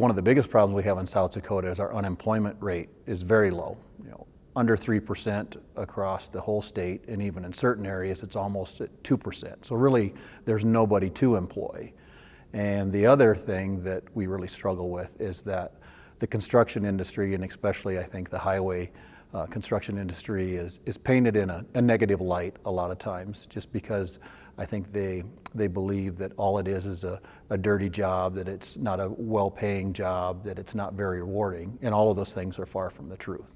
one of the biggest problems we have in South Dakota is our unemployment rate is very low. Under 3% across the whole state, and even in certain areas it's almost at 2%. So really there's nobody to employ. And the other thing that we really struggle with is that the construction industry, and especially I think the highway construction industry, is painted in a negative light a lot of times, just because I think they believe that all it is a dirty job, that it's not a well-paying job, that it's not very rewarding, and all of those things are far from the truth.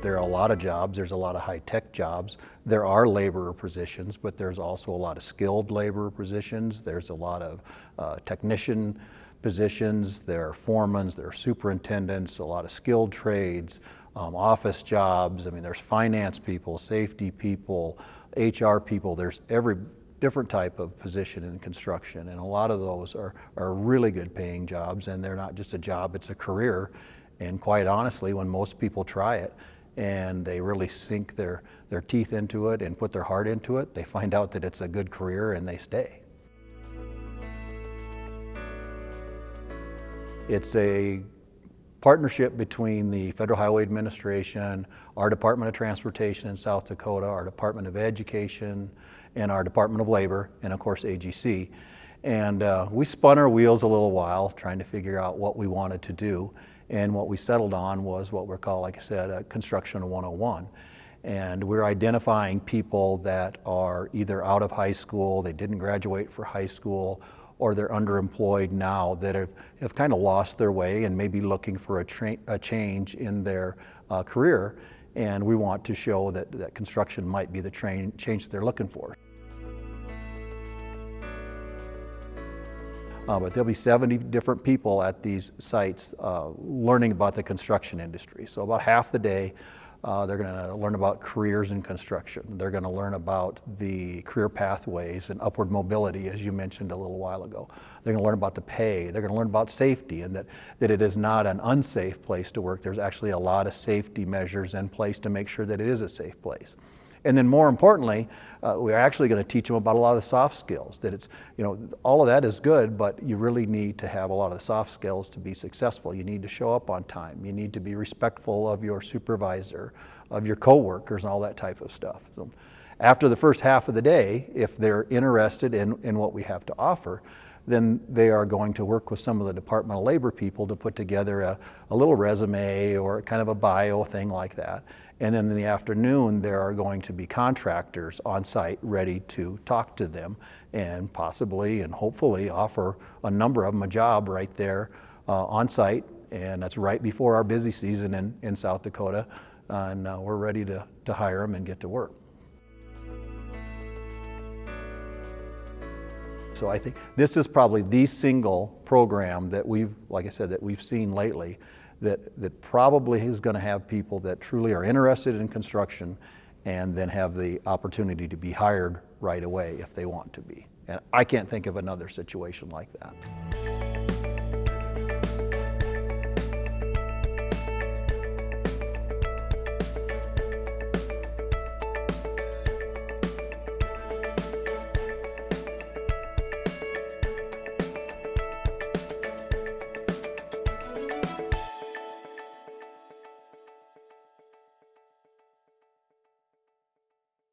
There are a lot of jobs, there's a lot of high-tech jobs. There are laborer positions, but there's also a lot of skilled laborer positions. There's a lot of technician positions, there are foremen, there are superintendents, a lot of skilled trades, office jobs. I mean, there's finance people, safety people, HR people. There's every different type of position in construction, and a lot of those are really good paying jobs, and they're not just a job, it's a career. And quite honestly, when most people try it and they really sink their teeth into it and put their heart into it, they find out that it's a good career and they stay. It's a partnership between the Federal Highway Administration, our Department of Transportation in South Dakota, our Department of Education, and our Department of Labor, and of course AGC. And we spun our wheels a little while trying to figure out what we wanted to do. And what we settled on was what we're called, like I said, Construction 101. And we're identifying people that are either out of high school, they didn't graduate for high school, or they're underemployed now, that have kind of lost their way and maybe looking for a change in their career. And we want to show that construction might be the change that they're looking for. But there'll be 70 different people at these sites learning about the construction industry. So about half the day, they're going to learn about careers in construction. They're going to learn about the career pathways and upward mobility, as you mentioned a little while ago. They're going to learn about the pay. They're going to learn about safety, and that it is not an unsafe place to work. There's actually a lot of safety measures in place to make sure that it is a safe place. And then more importantly, we're actually going to teach them about a lot of the soft skills. That it's, all of that is good, but you really need to have a lot of the soft skills to be successful. You need to show up on time. You need to be respectful of your supervisor, of your coworkers, and all that type of stuff. So after the first half of the day, if they're interested in what we have to offer, then they are going to work with some of the Department of Labor people to put together a little resume or kind of a bio thing like that. And then in the afternoon, there are going to be contractors on site ready to talk to them and possibly and hopefully offer a number of them a job right there on site. And that's right before our busy season in South Dakota. And we're ready to hire them and get to work. So I think this is probably the single program that like I said, that we've seen lately that probably is going to have people that truly are interested in construction and then have the opportunity to be hired right away if they want to be. And I can't think of another situation like that.